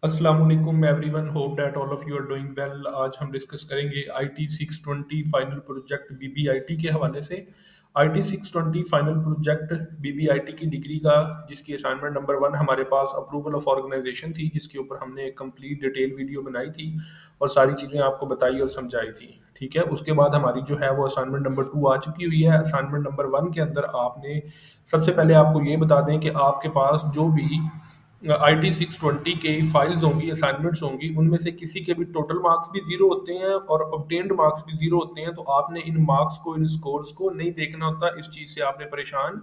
अस्सलाम वालेकुम everyone, hope that all of you are doing well. आज हम डिस्कस करेंगे आईटी 620 फाइनल प्रोजेक्ट बीबीआईटी के हवाले से। आईटी 620 फाइनल प्रोजेक्ट बीबीआईटी की डिग्री का, जिसकी असाइनमेंट नंबर 1 हमारे पास अप्रूवल ऑफ ऑर्गेनाइजेशन थी, जिसके ऊपर हमने एक कंप्लीट डिटेल वीडियो बनाई थी और सारी चीज़ें आपको बताई और समझाई थी। ठीक है, उसके बाद हमारी जो है वो असाइनमेंट नंबर 2 आ चुकी हुई है। असाइनमेंट नंबर 1 के अंदर आपने सबसे पहले आपको ये बता दें कि आपके पास जो भी आईटी 620 की फाइल्स होंगी, असाइनमेंट्स होंगी, उनमें से किसी के भी टोटल मार्क्स भी जीरो होते हैं और ऑब्टेन्ड मार्क्स भी जीरो होते हैं। तो आपने इन मार्क्स को, इन स्कोर्स को नहीं देखना होता, इस चीज़ से आपने परेशान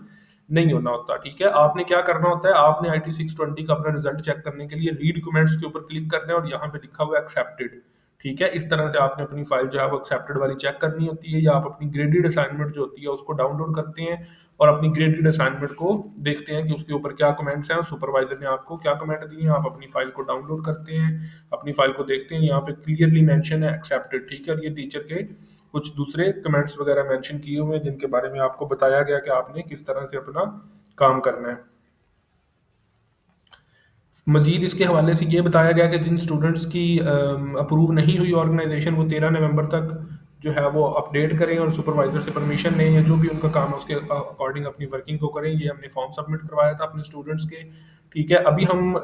नहीं होना होता। ठीक है, आपने क्या करना होता है, आपने आईटी 620 का अपना रिजल्ट चेक करने के लिए रीड कमेंट्स के ऊपर क्लिक करना है और यहाँ पे लिखा हुआ है एक्सेप्टेड। ठीक है, इस तरह से आपने अपनी फाइल जो है वो एक्सेप्टेड वाली चेक करनी होती है, या आप अपनी ग्रेडेड असाइनमेंट जो होती है उसको डाउनलोड करते हैं और अपनी ग्रेडेड असाइनमेंट को देखते हैं कि उसके ऊपर क्या कमेंट्स हैं और सुपरवाइजर ने आपको क्या कमेंट दिए हैं। आप अपनी फाइल को डाउनलोड करते हैं, अपनी फाइल को देखते हैं, यहाँ पे क्लियरली मेंशन है एक्सेप्टेड। ठीक है, और ये टीचर के कुछ दूसरे कमेंट्स वगैरह मेंशन किए हुए हैं जिनके बारे में आपको बताया गया कि आपने किस तरह से अपना काम करना है। मजीद इसके हवाले से ये बताया गया कि जिन स्टूडेंट्स की अप्रूव नहीं हुई ऑर्गेनाइजेशन, वो 13 नवंबर तक जो है वो अपडेट करें और सुपरवाइजर से परमिशन लें, या जो भी उनका काम है उसके अकॉर्डिंग अपनी वर्किंग को करें। ये हमने फॉर्म सबमिट करवाया था अपने स्टूडेंट्स के। ठीक है, अभी हम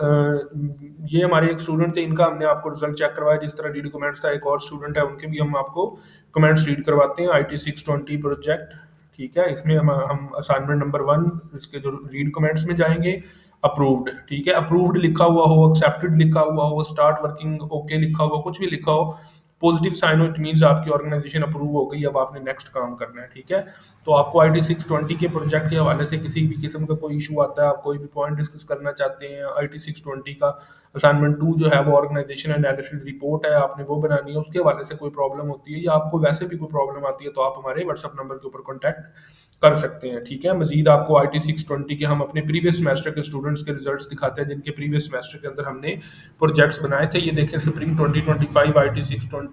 ये हमारे एक स्टूडेंट थे, इनका हमने आपको रिजल्ट चेक करवाया। जिस तरह रीड कमेंट्स था, एक और स्टूडेंट है, उनके भी हम आपको कमेंट्स रीड करवाते हैं आईटी 620 प्रोजेक्ट। ठीक है, इसमें हम असाइनमेंट नंबर 1 इसके जो रीड कमेंट्स में जाएंगे, अप्रूव्ड। ठीक है, अप्रूव्ड लिखा हुआ हो, एक्सेप्टेड लिखा हुआ हो, स्टार्ट वर्किंग ओके लिखा हुआ हो, कुछ भी लिखा हो, पॉजिटिव साइन हो, इट मीन्स आपकी ऑर्गेनाइजेशन अप्रूव हो गई, अब आपने नेक्स्ट काम करना है। ठीक है, तो आपको आईटी 620 के प्रोजेक्ट के हवाले से किसी भी किस्म का कोई इशू आता है, आप कोई भी पॉइंट डिस्कस करना चाहते हैं, आईटी 620 का असाइनमेंट 2 जो है वो ऑर्गेनाइजेशन एनालिसिस रिपोर्ट है, आपने वो बनानी है, उसके हवाले से कोई प्रॉब्लम होती है, या आपको वैसे भी कोई प्रॉब्लम आती है, तो आप हमारे व्हाट्सअप नंबर के ऊपर कॉन्टैक्ट कर सकते हैं। ठीक है, मजीद आपको आईटी 620 के हम अपने प्रीवियस सेमेस्टर के स्टूडेंट्स के रिजल्ट्स दिखाते हैं, जिनके प्रीवियस सेमेस्टर के अंदर हमने प्रोजेक्ट्स बनाए थे। ये देखें, स्प्रिंग 2025 आईटी 620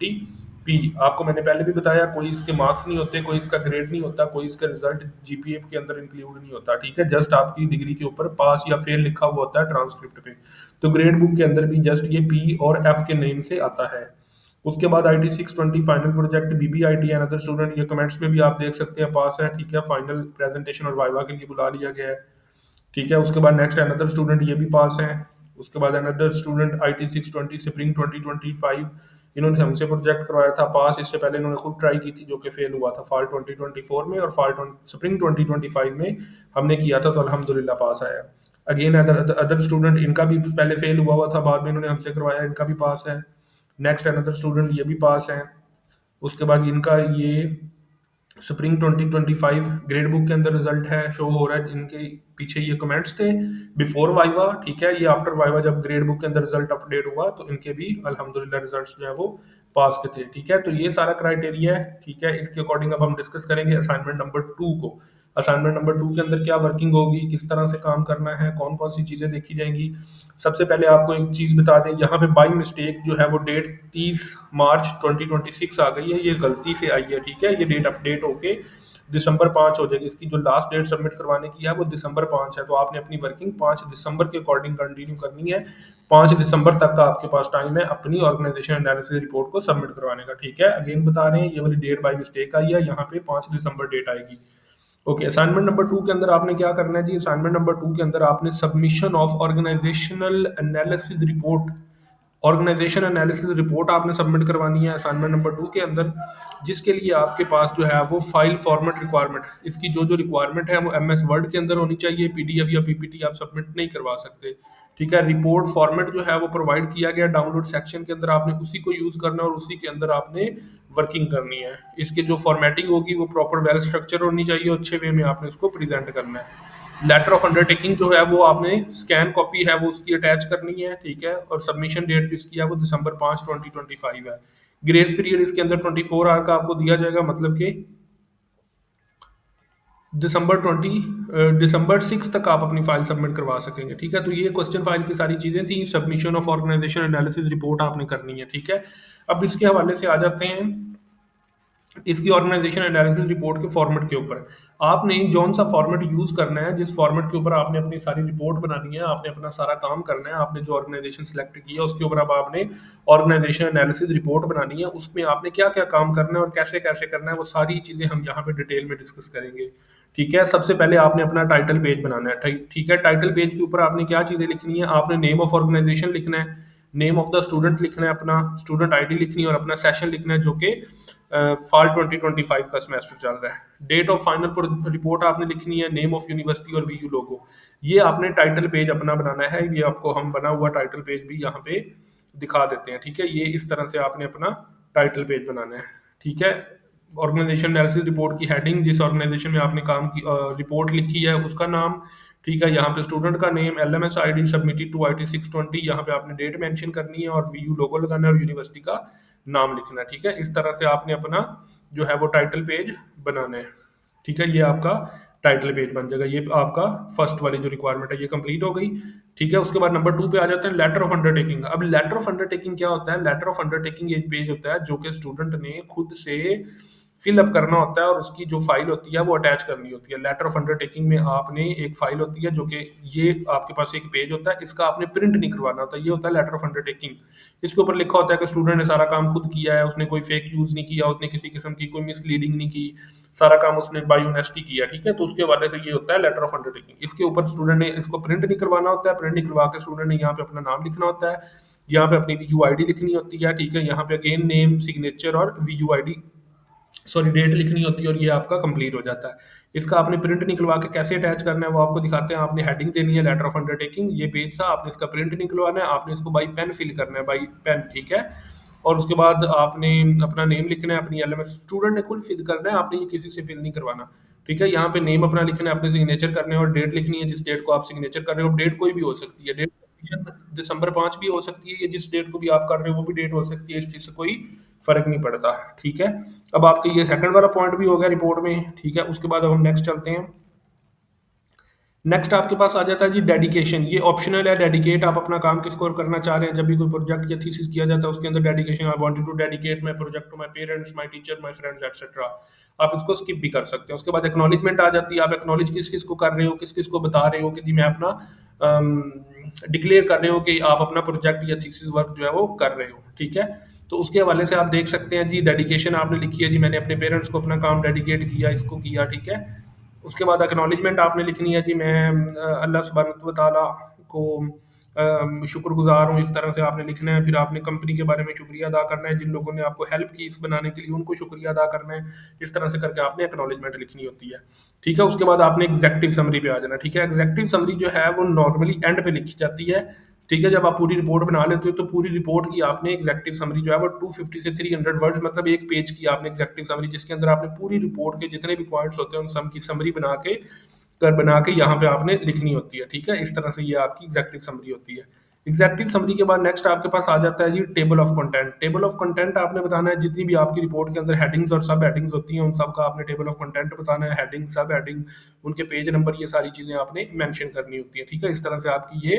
पी। आपको मैंने पहले भी बताया, कोई इसके मार्क्स नहीं होते, कोई इसका ग्रेड नहीं होता, कोई इसका रिजल्ट जीपीए के अंदर इंक्लूड नहीं होता। ठीक है, जस्ट आपकी डिग्री के ऊपर पास या फेल लिखा हुआ होता है ट्रांसक्रिप्ट पे। तो ग्रेड बुक के अंदर भी जस्ट ये पी और एफ के नेम से आता है। उसके बाद IT 620 final project BBIT and other student, ये कमेंट्स में भी आप देख सकते हैं पास है। ठीक है, फाइनल प्रेजेंटेशन और वाइवा के लिए बुला लिया गया है। ठीक है, उसके बाद नेक्स्ट अनदर स्टूडेंट, ये भी पास है। उसके बाद अनदर स्टूडेंट आईटी 620 स्प्रिंग 2025, इन्होंने हमसे प्रोजेक्ट करवाया था, पास। इससे पहले इन्होंने खुद ट्राई की थी, जो कि फेल हुआ था फॉल 2024 में, और फॉल स्प्रिंग 2025 में हमने किया था, तो अल्हम्दुलिल्लाह पास आया। अगेन अदर स्टूडेंट, इनका भी पहले फेल हुआ था, बाद में इन्होंने हमसे करवाया, इनका भी पास है। नेक्स्ट अनदर स्टूडेंट, ये भी पास है। उसके बाद इनका ये स्प्रिंग 2025 ग्रेड बुक के अंदर रिजल्ट है, शो हो रहा है। इनके पीछे ये कमेंट्स थे बिफोर वाइवा। ठीक है, ये आफ्टर वाइवा जब ग्रेड बुक के अंदर रिजल्ट अपडेट हुआ, तो इनके भी अल्हम्दुलिल्लाह रिजल्ट्स जो है वो पास के थे। ठीक है, तो ये सारा क्राइटेरिया है। ठीक है, इसके अकॉर्डिंग अब हम डिस्कस करेंगे असाइनमेंट नंबर 2 को। असाइनमेंट नंबर 2 के अंदर क्या वर्किंग होगी, किस तरह से काम करना है, कौन कौन सी चीज़ें देखी जाएंगी। सबसे पहले आपको एक चीज़ बता दें, यहाँ पे बाई मिस्टेक जो है वो डेट 30 मार्च 2026 आ गई है, ये गलती से आई है। ठीक है, ये डेट अपडेट होके दिसंबर 5 हो जाएगी। इसकी जो लास्ट डेट सबमिट करवाने की है वो दिसंबर 5 है, तो आपने अपनी वर्किंग 5 दिसंबर के अकॉर्डिंग कंटिन्यू करनी है। 5 दिसंबर तक का आपके पास टाइम है अपनी ऑर्गेनाइजेशन एनालिसिस रिपोर्ट को सबमिट करवाने का। ठीक है, अगेन बता रहे हैं, ये वाली डेट बाई मिस्टेक आई है, यहाँ पे 5 दिसंबर डेट आएगी। ओके, असाइनमेंट नंबर 2 के अंदर आपने क्या करना है जी, असाइनमेंट नंबर 2 के अंदर आपने submission of organizational analysis report, organization analysis report आपने सबमिट करवानी है असाइनमेंट नंबर 2 के अंदर, जिसके लिए आपके पास जो है वो फाइल फॉर्मेट रिक्वायरमेंट, इसकी जो जो रिक्वायरमेंट है वो एमएस वर्ड के अंदर होनी चाहिए, पीडीएफ या पीपीटी आप सबमिट नहीं करवा सकते। ठीक है, रिपोर्ट फॉर्मेट जो है वो प्रोवाइड किया गया डाउनलोड सेक्शन के अंदर, आपने उसी को यूज़ करना है और उसी के अंदर आपने वर्किंग करनी है। इसकी जो फॉर्मेटिंग होगी वो प्रॉपर वेल स्ट्रक्चर होनी चाहिए, अच्छे वे में आपने इसको प्रेजेंट करना है। लेटर ऑफ अंडरटेकिंग जो है वो आपने स्कैन कॉपी है वो उसकी अटैच करनी है। ठीक है, और सबमिशन डेट जिसकी है वो दिसंबर 5 2025 है। ग्रेस पीरियड इसके अंदर 24 आवर का आपको दिया जाएगा, मतलब कि दिसंबर 6 तक आप अपनी फाइल सबमिट करवा सकेंगे। ठीक है, तो ये क्वेश्चन फाइल की सारी चीज़ें थी। Submission of organization analysis report आपने करनी है। ठीक है, अब इसके हवाले से आ जाते हैं इसकी ऑर्गेनाइजेशन एनालिसिस रिपोर्ट के फॉर्मेट के ऊपर। आपने जौन सा फॉर्मेट यूज़ करना है, जिस फॉर्मेट के ऊपर आपने अपनी सारी रिपोर्ट बनानी है, आपने अपना सारा काम करना है, आपने जो ऑर्गेनाइजेशन सेलेक्ट की है उसके ऊपर अब आपने ऑर्गेनाइजेशन एनालिसिस रिपोर्ट बनानी है, उसमें आपने क्या क्या काम करना है और कैसे कैसे करना है, वो सारी चीज़ें हम यहाँ पे डिटेल में डिस्कस करेंगे। ठीक है, सबसे पहले आपने अपना टाइटल पेज बनाना है। ठीक है, टाइटल पेज के ऊपर आपने क्या चीज़ें लिखनी है, आपने नेम ऑफ ऑर्गेनाइजेशन लिखना है, नेम ऑफ द स्टूडेंट लिखना है, अपना स्टूडेंट आईडी लिखनी है और अपना सेशन लिखना है जो कि फॉल 2025 का सेमेस्टर चल रहा है। डेट ऑफ फाइनल रिपोर्ट आपने लिखनी है, नेम ऑफ यूनिवर्सिटी और वीयू लोगो। ये आपने टाइटल पेज अपना बनाना है। ये आपको हम बना हुआ टाइटल पेज भी यहाँ पे दिखा देते हैं। ठीक है, ये इस तरह से आपने अपना टाइटल पेज बनाना है। ठीक है, ऑर्गेनाइजेशन एनालिसिस रिपोर्ट की हेडिंग, जिस ऑर्गेनाइजेशन में आपने काम की रिपोर्ट लिखी है उसका नाम। ठीक है, यहाँ पे स्टूडेंट का name, LMS ID submitted to IT 620, यहाँ पे आपने डेट मेंशन करनी है और वीयू लोगो लगाना है और यूनिवर्सिटी का नाम लिखना है। ठीक है, इस तरह से आपने अपना जो है वो टाइटल पेज बनाना है। ठीक है, ये आपका टाइटल पेज बन जाएगा। ये आपका फर्स्ट वाली जो रिक्वायरमेंट है ये कंप्लीट हो गई। ठीक है, उसके बाद नंबर 2 पे आ जाते हैं, लेटर ऑफ अंडरटेकिंग। अब लेटर ऑफ अंडरटेकिंग क्या होता है? लेटर ऑफ अंडरटेकिंग एक पेज होता है जो कि स्टूडेंट ने खुद से फिल अप करना होता है और उसकी जो फाइल होती है वो अटैच करनी होती है। लेटर ऑफ अंडरटेकिंग में आपने एक फाइल होती है जो कि ये आपके पास एक पेज होता है, इसका आपने प्रिंट नहीं करवाना होता। ये होता है लेटर ऑफ अंडरटेकिंग। इसके ऊपर लिखा होता है कि स्टूडेंट ने सारा काम खुद किया है, उसने कोई फेक यूज नहीं किया, उसने किसी किस्म की कोई मिसलीडिंग नहीं की, सारा काम उसने बाय ऑनेस्टी किया। ठीक है, तो उसके हवाले से ये होता है लेटर ऑफ अंडरटेकिंग। इसके ऊपर स्टूडेंट ने इसको प्रिंट नहीं करवाना होता है। प्रिंट निकलवा के स्टूडेंट ने यहाँ पे अपना नाम लिखना होता है, यहाँ पे अपनी वीयू आईडी लिखनी होती है। ठीक है, यहाँ पे अगेन नेम, सिग्नेचर और वीयू आईडी, सॉरी डेट लिखनी होती है और ये आपका कंप्लीट हो जाता है। इसका आपने प्रिंट निकलवा के कैसे अटैच करना है वो आपको दिखाते हैं। आपने हेडिंग देनी है लेटर ऑफ अंडरटेकिंग, ये पेज था, आपने इसका प्रिंट निकलवाना है, आपने इसको बाई पेन फिल करना है, बाई पेन। ठीक है, और उसके बाद आपने अपना नेम लिखना है, अपनी एलएमएस स्टूडेंट ने खुद फिल करना है, आपने ये किसी से फिल नहीं करवाना। ठीक है, यहाँ पे नेम अपना लिखना है, अपने सिग्नेचर करने हैं और डेट लिखनी है जिस डेट को आप सिग्नेचर कर रहे हो। डेट कोई भी हो सकती है, डेट दिसंबर 5 भी हो सकती है, ये जिस डेट को भी आप कर रहे हो वो भी डेट हो सकती है, इस चीज़ से कोई फर्क नहीं पड़ता। ठीक है, अब आपके ये सेकंड वाला पॉइंट भी हो गया रिपोर्ट में। ठीक है, उसके बाद अब हम नेक्स्ट चलते हैं। नेक्स्ट आपके पास आ जाता है जी डेडिकेशन। ये ऑप्शनल है, डेडिकेट आप अपना काम किसको और करना चाह रहे हैं। जब भी कोई प्रोजेक्ट या थीसिस किया जाता है उसके अंदर dedication, I wanted to dedicate my project to my parents, my teacher, my friends etcetera, आप इसको स्किप भी कर सकते हैं। उसके बाद एक्नॉलेजमेंट आ जाती है, आप एक्नॉलेज किस किस को कर रहे हो, किस किस को बता रहे हो कि जी मैं अपना डिक्लेयर कर रहे हो कि आप अपना प्रोजेक्ट या थीसिस वर्क जो है वो कर रहे हो। ठीक है, तो उसके हवाले से आप देख सकते हैं जी डेडिकेशन आपने लिखी है, जी मैंने अपने पेरेंट्स को अपना काम डेडिकेट किया, इसको किया। ठीक है, उसके बाद एक्नॉलेजमेंट आपने लिखनी है, जी मैं अल्लाह सुब्हानहू व तआला को शुक्रगुजार हूँ, इस तरह से आपने लिखना है। फिर आपने कंपनी के बारे में शुक्रिया अदा करना है, जिन लोगों ने आपको हेल्प की इस बनाने के लिए उनको शुक्रिया अदा करना है। इस तरह से करके आपने एक्नॉलेजमेंट लिखनी होती है। ठीक है, उसके बाद आपने एग्जेक्टिव समरी पे आ जाना। ठीक है, एग्जेक्टिव समरी जो है वो नॉर्मली एंड पे लिखी जाती है। ठीक है, जब आप पूरी रिपोर्ट बना लेते हो तो पूरी रिपोर्ट की आपने एग्जेक्टिव समरी जो है वो 250 से 300 वर्ड्स, मतलब एक पेज की आपने एग्जेक्टिव समरी, जिसके अंदर आपने पूरी रिपोर्ट के जितने भी पॉइंट्स होते हैं उन सब की समरी बना के यहाँ पे आपने लिखनी होती है। ठीक है, इस तरह से ये आपकी एग्जेक्टिव समरी होती है। एग्जेक्टिव समरी के बाद नेक्स्ट आपके पास आ जाता है जी table of content. Table of content आपने बताना है जितनी भी आपकी रिपोर्ट के अंदर हेडिंग्स और सब हेडिंग्स होती हैं उन सब का आपने टेबल ऑफ कंटेंट बताना है। हेडिंग, सब हेडिंग, उनके पेज नंबर, ये सारी चीजें आपने मेंशन करनी होती है। ठीक है, इस तरह से आपकी ये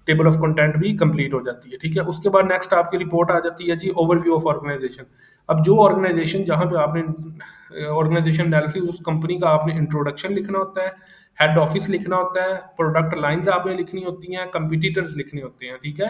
टेबल ऑफ कंटेंट भी कंप्लीट हो जाती है। ठीक है, उसके बाद नेक्स्ट आपकी रिपोर्ट आ जाती है जी ओवरव्यू ऑफ ऑर्गेनाइजेशन। अब जो ऑर्गेनाइजेशन जहाँ पे आपने ऑर्गेनाइजेशन एनालिसिस, उस कंपनी का आपने इंट्रोडक्शन लिखना होता है, हेड ऑफिस लिखना होता है, प्रोडक्ट लाइंस आपने लिखनी होती हैं, कंपटीटर्स लिखने होते हैं। ठीक है,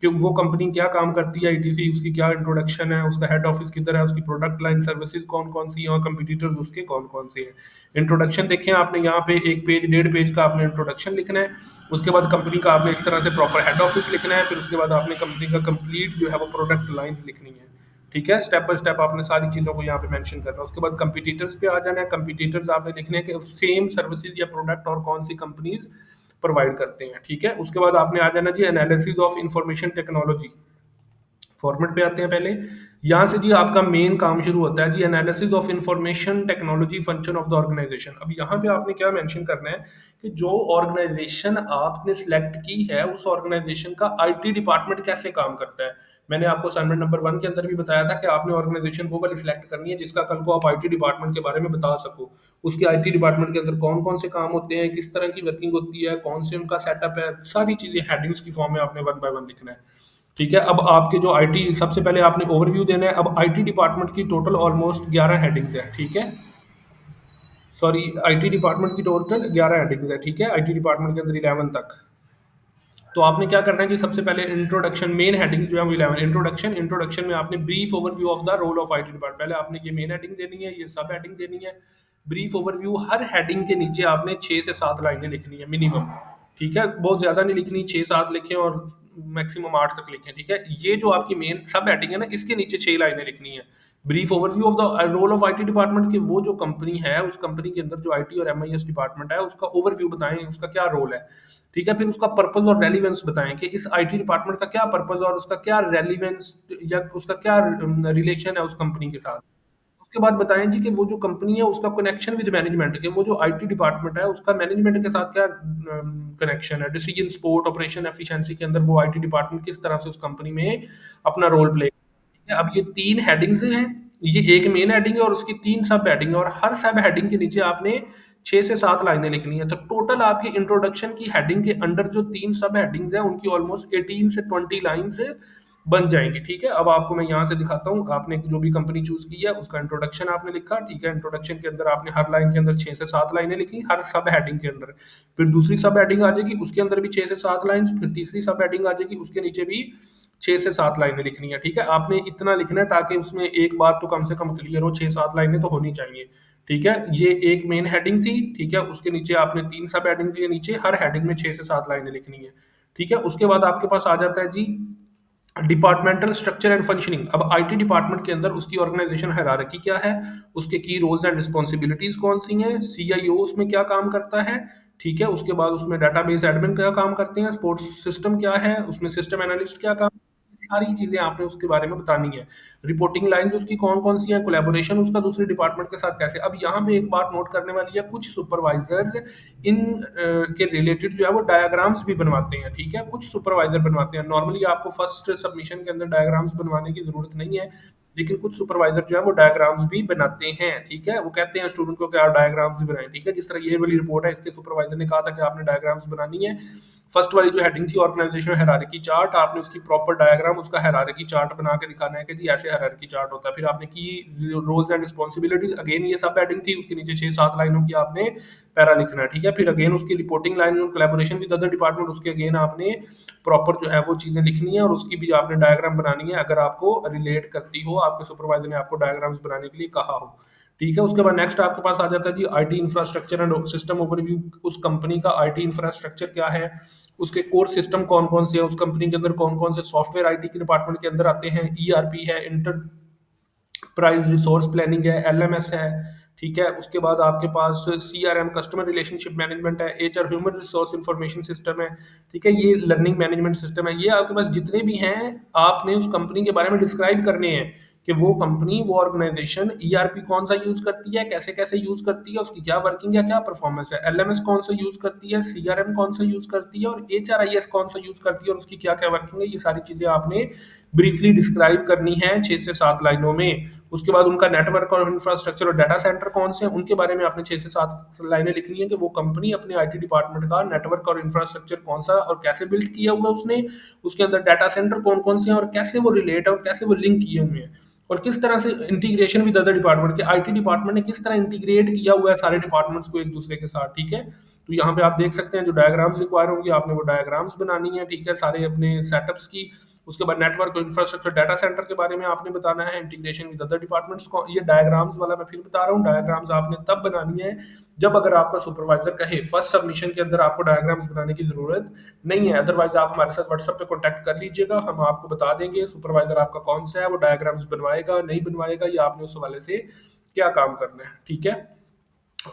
कि वो कंपनी क्या काम करती है, ईटीसी, उसकी क्या इंट्रोडक्शन है, उसका हेड ऑफिस किधर है, उसकी प्रोडक्ट लाइन सर्विसेज कौन कौन सी हैं और कंपटीटर्स उसके कौन कौन से हैं। इंट्रोडक्शन देखें आपने यहाँ पे एक पेज, 1.5 पेज का आपने इंट्रोडक्शन लिखना है। उसके बाद कंपनी का आपने इस तरह से प्रॉपर हेड ऑफिस लिखना है। फिर उसके बाद आपने कंपनी का कंप्लीट जो है वो प्रोडक्ट लाइंस लिखनी है। ठीक है, स्टेप बाय स्टेप आपने सारी चीज़ों को यहाँ पे मेंशन करना है। उसके बाद कंपटीटर्स पे आ जाना है। कंपटीटर्स आपने लिखने हैं कि सेम सर्विसेज या प्रोडक्ट और कौन सी कंपनीज प्रोवाइड करते हैं। ठीक है, उसके बाद आपने आ जाना जी analysis of information technology. Format पे आते हैं पहले। यहाँ से जी आपका मेन काम शुरू होता है जी analysis of information technology function of the organisation. अब यहाँ पे आपने क्या मेंशन करना है कि जो ऑर्गेनाइजेशन आपने सिलेक्ट की है उस ऑर्गेनाइजेशन का आईटी डिपार्टमेंट कैसे काम करता है। मैंने आपको असाइनमेंट नंबर 1 के अंदर भी बताया था कि आपने ऑर्गेनाइजेशन वो वाली सिलेक्ट करनी है जिसका कल को आप आईटी डिपार्टमेंट के बारे में बता सको। उसके आईटी डिपार्टमेंट के अंदर कौन कौन से काम होते हैं, किस तरह की वर्किंग होती है, कौन से उनका सेटअप है, सारी चीजें हेडिंग्स की फॉर्म में आपने 1 बाय 1 लिखना है। ठीक है, अब आपके जो आईटी, सबसे पहले आपने ओवरव्यू देना है। अब आईटी डिपार्टमेंट की टोटल ऑलमोस्ट 11 हेडिंग्स है। ठीक है, सॉरी, आईटी डिपार्टमेंट की टोटल 11 हेडिंग्स है, ठीक है, आईटी डिपार्टमेंट के अंदर 11 तक। तो आपने क्या करना है कि सबसे पहले इंट्रोडक्शन, मेन हेडिंग जो है वो 11 इंट्रोडक्शन। इंट्रोडक्शन में आपने brief overview of the role of IT department, पहले आपने ये मेन हेडिंग देनी है, ये सब हेडिंग देनी है, ब्रीफ ओवरव्यू। हर हेडिंग के नीचे आपने 6 से 7 लाइनें लिखनी है मिनिमम, ठीक है, बहुत ज्यादा नहीं लिखनी, 6-7 लिखें और मैक्सिमम 8 तक लिखें, ठीक है। ये जो आपकी मेन सब हेडिंग है ना, इसके नीचे 6 लाइनें लिखनी है। Brief overview of the role of IT department, की वो जो कंपनी है, उस कंपनी के अंदर जो आईटी और एमआईएस डिपार्टमेंट है उसका ओवरव्यू बताएं, उसका क्या रोल है, ठीक है। फिर उसका पर्पस और रेलिवेंस बताएं कि इस आईटी डिपार्टमेंट का क्या पर्पस और उसका क्या रेलिवेंस या उसका क्या रिलेशन है उस कंपनी के साथ। उसके बाद बताएं जी कि वो जो कंपनी है उसका कनेक्शन विद मैनेजमेंट, के वो जो आईटी डिपार्टमेंट है उसका मैनेजमेंट के साथ क्या कनेक्शन है, डिसीजन सपोर्ट ऑपरेशन एफिशिएंसी के अंदर वो आईटी डिपार्टमेंट किस तरह से उस कंपनी में अपना रोल प्ले। अब ये 3 हेडिंग्स हैं, ये एक मेन हेडिंग है और उसकी 3 सब हेडिंग है, और हर सब हेडिंग के नीचे आपने 6 से 7 लाइनें लिखनी है। तो टोटल आपकी इंट्रोडक्शन की हेडिंग के अंडर जो 3 सब हेडिंग्स हैं उनकी ऑलमोस्ट 18 से 20 लाइन्स बन जाएंगी, ठीक है। अब आपको मैं यहाँ से दिखाता हूँ, आपने जो भी कंपनी चूज की है उसका इंट्रोडक्शन आपने लिखा, ठीक है। इंट्रोडक्शन के अंदर आपने हर लाइन के अंदर 6 से 7 लाइनें लिखी हर सब हेडिंग के अंदर। फिर दूसरी सब हेडिंग आ जाएगी, उसके अंदर भी 6 से 7 लाइन, फिर तीसरी सब हेडिंग आ जाएगी, उसके नीचे भी 6 से 7 लाइनें लिखनी है, ठीक है। आपने इतना लिखना है ताकि उसमें एक बात तो कम से कम क्लियर हो, 6-7 लाइनें तो होनी चाहिए, ठीक है। ये एक मेन हेडिंग थी, ठीक है, उसके नीचे आपने 3 सब हेडिंग के नीचे हर हेडिंग में 6 से 7 लाइनें लिखनी है, ठीक है। उसके बाद आपके पास आ जाता है जी डिपार्टमेंटल स्ट्रक्चर एंड फंक्शनिंग। अब आईटी डिपार्टमेंट के अंदर उसकी ऑर्गेनाइजेशन हायरार्की क्या है, उसके की रोल्स एंड रिस्पॉन्सिबिलिटीज कौन सी हैं, सीआईओ उसमें क्या काम करता है, ठीक है। उसके बाद उसमें डाटाबेस एडमिन क्या काम करते हैं, स्पोर्ट्स सिस्टम क्या है, उसमें सिस्टम एनालिस्ट क्या काम, सारी चीजें आपने उसके बारे में बतानी है। रिपोर्टिंग लाइंस उसकी कौन कौन सी हैं, कोलैबोरेशन उसका दूसरे डिपार्टमेंट के साथ कैसे। अब यहाँ पे एक बात नोट करने वाली है, कुछ सुपरवाइजर्स इन के रिलेटेड जो है वो डायग्राम्स भी बनवाते हैं, ठीक है, कुछ सुपरवाइजर बनवाते हैं। नॉर्मली आपको फर्स्ट सबमिशन के अंदर डायग्राम्स बनवाने की जरूरत नहीं है, लेकिन कुछ सुपरवाइजर जो है वो डायग्राम्स भी बनाते हैं, ठीक है। वो कहते हैं स्टूडेंट को कि आप डायग्राम्स भी बनाएं, ठीक है। जिस तरह ये वाली रिपोर्ट है, इसके सुपरवाइजर ने कहा था कि आपने डायग्राम्स बनानी है। फर्स्ट वाली जो हेडिंग थी ऑर्गेनाइजेशन हायरार्की चार्ट, आपने उसकी प्रॉपर डायग्राम, उसका हायरार्की चार्ट बना के दिखाना है कि जी ऐसे हायरार्की चार्ट होता है। फिर आपने की रोल्स एंड रिस्पॉन्सिबिलिटीज, अगेन ये सब हेडिंग थी, उसके नीचे 6-7 लाइनों की आपने पैरा लिखना है, ठीक है। फिर अगेन उसकी रिपोर्टिंग लाइन और कोलैबोरेशन विद अदर डिपार्टमेंट, उसके अगेन आपने प्रॉपर जो है वो चीजें लिखनी है और उसकी भी आपने डायग्राम बनानी है, अगर आपको रिलेट करती हो, आपके सुपरवाइजर ने आपको डायग्राम्स बनाने के लिए कहा हो, ठीक है। उसके बाद नेक्स्ट आपके पास आ जाता है जी IT infrastructure and system overview. उस कंपनी का आईटी इंफ्रास्ट्रक्चर क्या है, उसके कोर सिस्टम कौन कौन से हैं, उस कंपनी के अंदर कौन कौन से सॉफ्टवेयर आईटी के डिपार्टमेंट के अंदर आते हैं, ईआरपी है, प्राइस रिसोर्स प्लानिंग है, एलएमएस है, ठीक है। उसके बाद आपके पास सीआरएम कस्टमर रिलेशनशिप मैनेजमेंट है, HR human resource information system है, ठीक है। ये लर्निंग मैनेजमेंट सिस्टम है। ये आपके पास जितने भी हैं, आपने उस कंपनी के बारे में डिस्क्राइब करने हैं कि वो कंपनी, वो ऑर्गेनाइजेशन ईआरपी कौन सा यूज करती है, कैसे कैसे यूज करती है, उसकी क्या वर्किंग है, क्या परफॉर्मेंस है, एलएमएस कौन सा यूज करती है, सीआरएम कौन सा यूज करती है और एचआरआईएस कौन सा यूज करती है और उसकी क्या क्या वर्किंग है। ये सारी चीजें आपने ब्रीफली डिस्क्राइब करनी है 6 से 7 लाइनों में। उसके बाद उनका नेटवर्क और इंफ्रास्ट्रक्चर और डाटा सेंटर कौन से हैं, उनके बारे में आपने 6 से 7 लाइनें लिखनी है कि वो कंपनी अपने आईटी डिपार्टमेंट का नेटवर्क और इंफ्रास्ट्रक्चर कौन सा और कैसे बिल्ड किया हुआ है उसने, उसके अंदर डाटा सेंटर कौन कौन से हैं और कैसे वो रिलेट है और कैसे वो लिंक किए हुए हैं, और किस तरह से इंटीग्रेशन विद अदर डिपार्टमेंट के, आईटी डिपार्टमेंट ने किस तरह इंटीग्रेट किया हुआ है सारे डिपार्टमेंट्स को एक दूसरे के साथ, ठीक है। तो यहाँ पे आप देख सकते हैं जो डायग्राम्स रिक्वायर होंगी, आपने वो डायग्राम्स बनानी है, ठीक है, सारे अपने सेटअप्स की। उसके बाद नेटवर्क इंफ्रास्ट्रक्चर डाटा सेंटर के बारे में आपने बताना है, इंटीग्रेशन विद अदर डिपार्टमेंट्स को। ये डायग्राम्स वाला मैं फिर बता रहा हूँ, डायग्राम्स आपने तब बनानी है जब अगर आपका सुपरवाइजर कहे। फर्स्ट सबमिशन के अंदर आपको डायग्राम्स बनाने की जरूरत नहीं है, अदरवाइज आप हमारे साथ व्हाट्सएप पे कॉन्टैक्ट कर लीजिएगा, हम आपको बता देंगे सुपरवाइजर आपका कौन सा है, वो डायग्राम्स बनवाएगा नहीं बनवाएगा, या आपने उस हवाले से क्या काम करना है, ठीक है।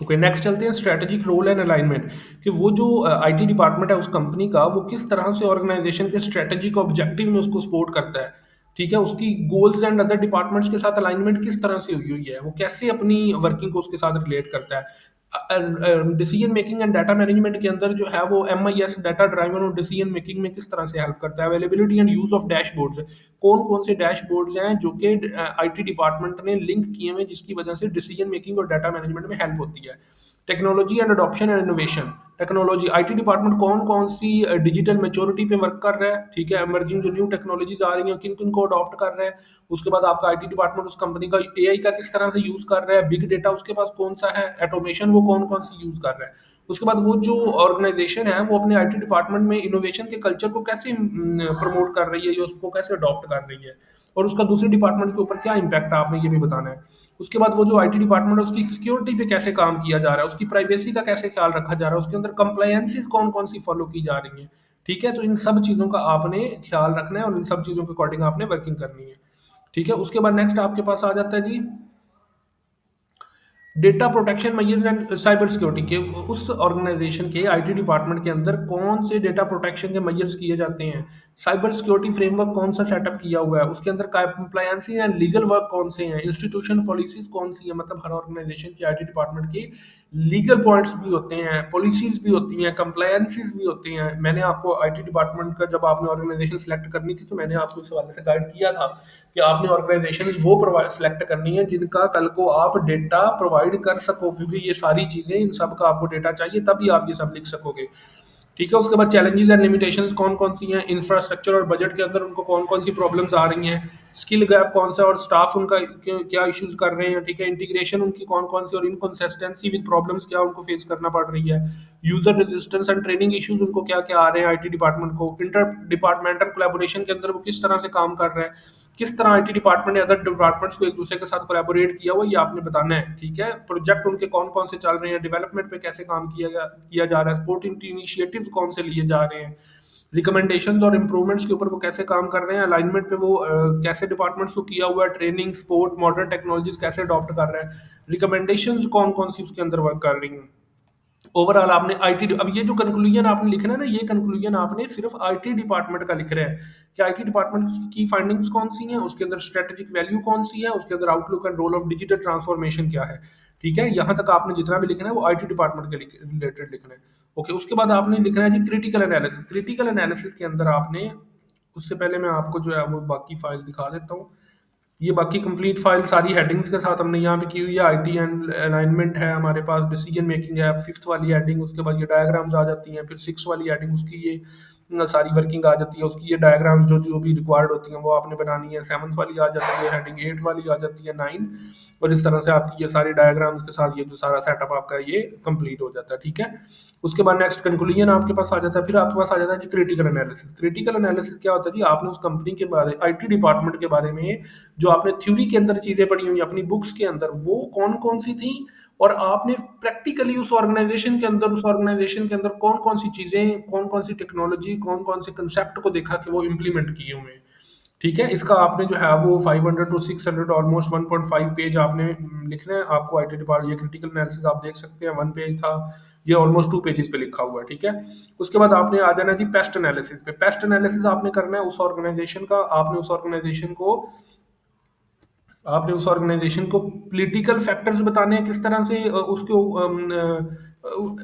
ओके, नेक्स्ट चलते हैं स्ट्रेटेजिक रोल एंड अलाइनमेंट, कि वो जो आईटी डिपार्टमेंट है उस कंपनी का, वो किस तरह से ऑर्गेनाइजेशन के स्ट्रेटेजिक ऑब्जेक्टिव में उसको सपोर्ट करता है, ठीक है। उसकी गोल्स एंड अदर डिपार्टमेंट्स के साथ अलाइनमेंट किस तरह से हुई हुई है, वो कैसे अपनी वर्किंग को उसके साथ रिलेट करता है। Decision making and data management के अंदर जो है वो एमआईएस डाटा ड्राइवन और डिसीजन मेकिंग में किस तरह से हेल्प करता है। Availability and use of dashboards, कौन कौन से डैशबोर्ड्स हैं जो कि आईटी डिपार्टमेंट ने लिंक किए हुए हैं, जिसकी वजह से डिसीजन मेकिंग और डाटा मैनेजमेंट में हेल्प होती है। Technology and adoption and innovation, technology IT department कौन कौन सी डिजिटल मैच्योरिटी पे वर्क कर रहा है, ठीक है, इमर्जिंग जो न्यू टेक्नोलॉजीज आ रही हैं किन किन को अडॉप्ट कर रहा है। उसके बाद आपका आईटी डिपार्टमेंट उस कंपनी का एआई का किस तरह से यूज कर रहा है, बिग डेटा उसके पास कौन सा है, ऑटोमेशन वो कौन कौन सी यूज कर रहा है। उसके बाद वो जो ऑर्गेनाइजेशन है वो अपने आईटी डिपार्टमेंट में इनोवेशन के कल्चर को कैसे प्रमोट कर रही है या उसको कैसे अडॉप्ट कर रही है, और उसका दूसरे डिपार्टमेंट के ऊपर क्या इम्पैक्ट है आपने ये भी बताना है। उसके बाद वो जो आईटी डिपार्टमेंट है उसकी सिक्योरिटी पे कैसे काम किया जा रहा है, उसकी प्राइवेसी का कैसे ख्याल रखा जा रहा है, उसके अंदर कंप्लायंसेस कौन कौन सी फॉलो की जा रही हैं। ठीक है, तो इन सब चीज़ों का आपने ख्याल रखना है और इन सब चीज़ों के अकॉर्डिंग आपने वर्किंग करनी है। ठीक है, उसके बाद नेक्स्ट आपके पास आ जाता है जी data protection measures and cyber security के, उस ऑर्गेनाइजेशन के आईटी डिपार्टमेंट के अंदर कौन से डेटा प्रोटेक्शन के मेजर्स किए जाते हैं, साइबर सिक्योरिटी फ्रेमवर्क कौन सा सेटअप किया हुआ है, उसके अंदर कंप्लायंसी एंड लीगल वर्क कौन से हैं, इंस्टीट्यूशन पॉलिसीज कौन सी है, मतलब हर ऑर्गेनाइजेशन की आईटी डिपार्टमेंट की लीगल पॉइंट्स भी होते हैं, पॉलिसीज भी होती हैं, कंप्लायंसीज भी होती हैं। मैंने आपको आईटी डिपार्टमेंट का जब आपने ऑर्गेनाइजेशन सेलेक्ट करनी थी तो मैंने आपको इस हवाले से गाइड किया था कि आपने ऑर्गेनाइजेशन वो प्रोवाइड सेलेक्ट करनी है जिनका कल को आप डेटा प्रोवाइड कर सको, क्योंकि ये सारी चीज़ें इन सब का आपको डेटा चाहिए तभी आप ये सब लिख सकोगे। ठीक है, उसके बाद चैलेंजेस एंड लिमिटेशंस कौन कौन सी हैं, इंफ्रास्ट्रक्चर और बजट के अंदर उनको कौन कौन सी प्रॉब्लम्स आ रही हैं, स्किल गैप कौन सा और स्टाफ उनका क्या इश्यूज कर रहे हैं, ठीक है, इंटीग्रेशन उनकी कौन कौन सी और इनकंसिस्टेंसी विद प्रॉब्लम्स क्या उनको फेस करना पड़ रही है, user resistance and training issues उनको क्या क्या आ रहे हैं आईटी डिपार्टमेंट को, इंटर डिपार्टमेंटल कोलैबोरेशन के अंदर वो किस तरह से काम कर रहे हैं, किस तरह आईटी डिपार्टमेंट ने अदर डिपार्टमेंट्स को एक दूसरे के साथ कोलैबोरेट किया हुआ ये आपने बताना है। ठीक है, प्रोजेक्ट उनके कौन कौन से चल रहे हैं, डेवलपमेंट पे कैसे काम किया जा रहा है, सपोर्ट इनिशिएटिव्स कौन से लिए जा रहे हैं, रिकमेंडेशंस और इम्प्रूवमेंट्स के ऊपर वो कैसे काम कर रहे हैं, अलाइनमेंट पे वो कैसे डिपार्टमेंट्स को किया हुआ है, ट्रेनिंग स्पोर्ट मॉडर्न टेक्नोलॉजीज कैसे अडॉप्ट कर रहा है, रिकमेंडेशंस कौन कौन सी उसके अंदर वर्क कर रही हैं। ओवरऑल आपने आईटी, अब ये जो कंक्लूजन आपने लिखना है ना, ये कंक्लूजन आपने सिर्फ आईटी डिपार्टमेंट का लिख रहे हैं कि आईटी डिपार्टमेंट की फाइंडिंग्स कौन सी हैं, उसके अंदर स्ट्रेटेजिक वैल्यू कौन सी है, उसके अंदर outlook and role of digital transformation क्या है। ठीक है, यहाँ तक आपने जितना भी लिखना है वो आईटी डिपार्टमेंट के रिलेटेड लिखना है। ओके, उसके बाद आपने लिखना है जी क्रिटिकल एनालिसिस। क्रिटिकल एनालिसिस के अंदर आपने, उससे पहले मैं आपको जो है वो बाकी फाइल दिखा देता हूँ। ये बाकी कंप्लीट फाइल सारी हेडिंग्स के साथ हमने यहाँ पे की हुई है। आईटी एंड अलाइनमेंट है हमारे पास, डिसीजन मेकिंग है, फिफ्थ वाली हेडिंग, उसके बाद ये डायग्राम्स आ जाती हैं, फिर सिक्स वाली हेडिंग उसकी ये सारी वर्किंग आ जाती है, उसकी ये डायग्राम जो जो भी रिक्वायर्ड होती हैं वो आपने बनानी है। सेवन्थ वाली आ जाती है हेडिंग, एट वाली आ जाती है, नाइन, और इस तरह से आपकी ये सारी डायग्राम्स के साथ ये जो सारा सेटअप आपका ये कंप्लीट हो जाता है। ठीक है, उसके बाद नेक्स्ट कंक्लूजन आपके पास आ जाता है, फिर आपके पास आ जाता है जी क्रिटिकल एनालिसिस। क्रिटिकल एनालिसिस क्या होता है जी, आपने उस कंपनी के बारे, आईटी डिपार्टमेंट के बारे में जो आपने थ्योरी के अंदर चीजें पढ़ी हुई अपनी बुक्स के अंदर वो कौन कौन सी थी, और आपने प्रैक्टिकली उस ऑर्गेनाइजेशन के अंदर कौन कौन सी चीजें, कौन कौन सी टेक्नोलॉजी, कौन कौन से कंसेप्ट को देखा कि वो इम्प्लीमेंट किए हुए हैं। ठीक है, इसका आपने जो है वो 500 टू 600 ऑलमोस्ट 1.5 पेज आपने लिखना है। आपको आईटी डिपार्टमेंट ये क्रिटिकल एनालिसिस आप देख सकते हैं, वन पेज था, ये ऑलमोस्ट 2 पेजेस पे लिखा हुआ है। ठीक है, उसके बाद आपने आ जाना जी पेस्ट एनालिसिस पे। पेस्ट एनालिसिस आपने करना है उस ऑर्गेनाइजेशन का, आपने उस ऑर्गेनाइजेशन को पॉलिटिकल फैक्टर्स बताने हैं, किस तरह से उसके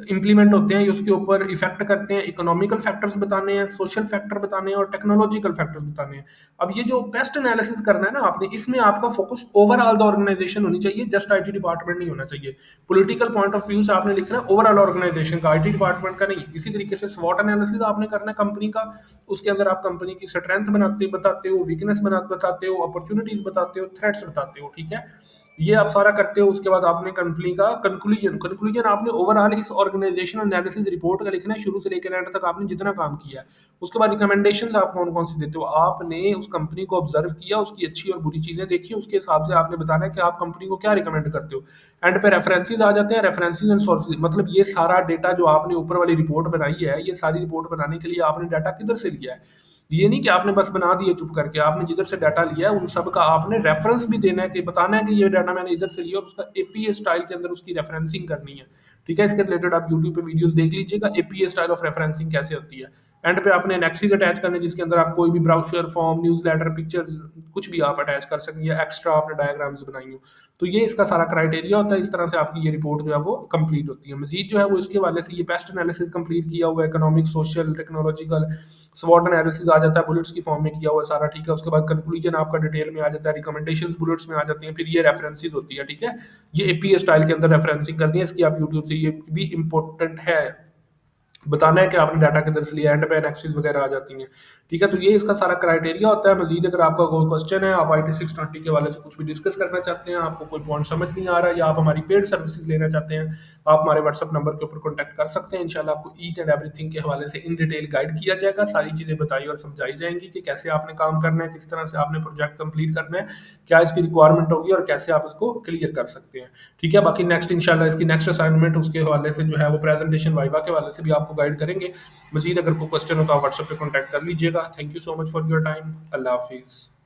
इम्प्लीमेंट होते हैं, उसके ऊपर इफेक्ट करते हैं, इकोनॉमिकल फैक्टर्स बताने हैं, सोशल फैक्टर बताने हैं और टेक्नोलॉजिकल फैक्टर्स बताने हैं। अब ये जो पेस्ट एनालिसिस करना है ना आपने, इसमें आपका फोकस ओवरऑल द ऑर्गेनाइजेशन होनी चाहिए, जस्ट आईटी डिपार्टमेंट नहीं होना चाहिए। पॉलिटिकल पॉइंट ऑफ व्यू से आपने लिखना है ओवरऑल ऑर्गेनाइजेशन का, आईटी डिपार्टमेंट का नहीं। इसी तरीके से स्वॉट एनालिसिस आपने करना है कंपनी का, उसके अंदर आप कंपनी की स्ट्रेंथ बताते हो, वीकनेस बताते हो, अपॉर्चुनिटीज बताते हो, थ्रेट्स बताते हो। ठीक है, ये आप सारा करते हो। उसके बाद आपने कंपनी का कंक्लूजन आपने ओवरऑल इस ऑर्गेनाइजेशन एनालिसिस रिपोर्ट का लिखना है, शुरू से लेकर एंड तक आपने जितना काम किया है। उसके बाद रिकमेंडेशंस आप कौन कौन से देते हो, आपने उस कंपनी को ऑब्जर्व किया, उसकी अच्छी और बुरी चीजें देखी, उसके हिसाब से आपने बताना है कि आप कंपनी को क्या रिकमेंड करते हो। एंड पे रेफरेंसेस आ जाते हैं, रेफरेंसेस एंड सोर्सेज, मतलब ये सारा डेटा जो आपने ऊपर वाली रिपोर्ट बनाई है, ये सारी रिपोर्ट बनाने के लिए आपने डाटा किधर से लिया है। ये नहीं कि आपने बस बना दिए चुप करके, आपने जिधर से डाटा लिया है उन सब का आपने रेफरेंस भी देना है, कि बताना है कि ये डाटा मैंने इधर से लिया और उसका एपीए स्टाइल के अंदर उसकी रेफरेंसिंग करनी है। ठीक है, इसके रिलेटेड आप यूट्यूब पे वीडियोस देख लीजिएगा, एपीए स्टाइल ऑफ रेफरेंसिंग कैसे होती है। एंड पे आपने एनेक्सेस अटैच करने, जिसके अंदर आप कोई भी brochure form, newsletter, pictures, कुछ भी आप अटैच कर सकते हैं, एक्स्ट्रा आपने डायग्राम्स बनाई हो। तो ये इसका सारा क्राइटेरिया होता है, इस तरह से आपकी ये रिपोर्ट जो है वो कंप्लीट होती है। मजीद जो है वो इसके वाले से ये पेस्ट एनालिसिस कंप्लीट किया हुआ है, इकोनॉमिक, सोशल, टेक्नोलॉजिकल, स्वॉट एनालिसिस आ जाता है, बुलेट्स की फॉर्म में किया हुआ है सारा। ठीक है, उसके बाद कंक्लूजन आपका डिटेल में आ जाता है, रिकमेंडेशंस बुलेट्स में आ जाती हैं, फिर ये रेफरेंसेस होती है। ठीक है, ये एपीए स्टाइल के अंदर रेफरेंसिंग करनी है, इसकी आप यूट्यूब से ये भी इम्पोर्टेंट है बताना है कि आपने डाटा किधर से लिया, एंड पे एनेक्सिस वगैरह आ जाती हैं। ठीक है, तो ये इसका सारा क्राइटेरिया होता है। मजीद अगर आपका कोई क्वेश्चन है, आप IT 620 के वाले से कुछ भी डिस्कस करना चाहते हैं, आपको कोई पॉइंट समझ नहीं आ रहा, या आप हमारी पेड सर्विसेज लेना चाहते हैं, आप हमारे व्हाट्सअप नंबर के ऊपर कॉन्टैक्ट कर सकते हैं। इंशाल्लाह आपको ईच एंड एवरीथिंग के हवाले से इन डिटेल गाइड किया जाएगा, सारी चीज़ें बताई और समझाई जाएंगी कि कैसे आपने काम करना है, किस तरह से आपने प्रोजेक्ट कंप्लीट करना है, क्या इसकी रिक्वायरमेंट होगी और कैसे आप इसको क्लियर कर सकते हैं। ठीक है, बाकी नेक्स्ट इंशाल्लाह इसकी नेक्स्ट असाइनमेंट उसके हवाले से जो है वो प्रेजेंटेशन वाइवा के हवाले से भी आपको गाइड करेंगे। मजीद अगर कोई क्वेश्चन हो तो आप व्हाट्सएप पे कॉन्टैक्ट कर लीजिएगा। Thank you so much for your time. अल्लाह हाफिज़।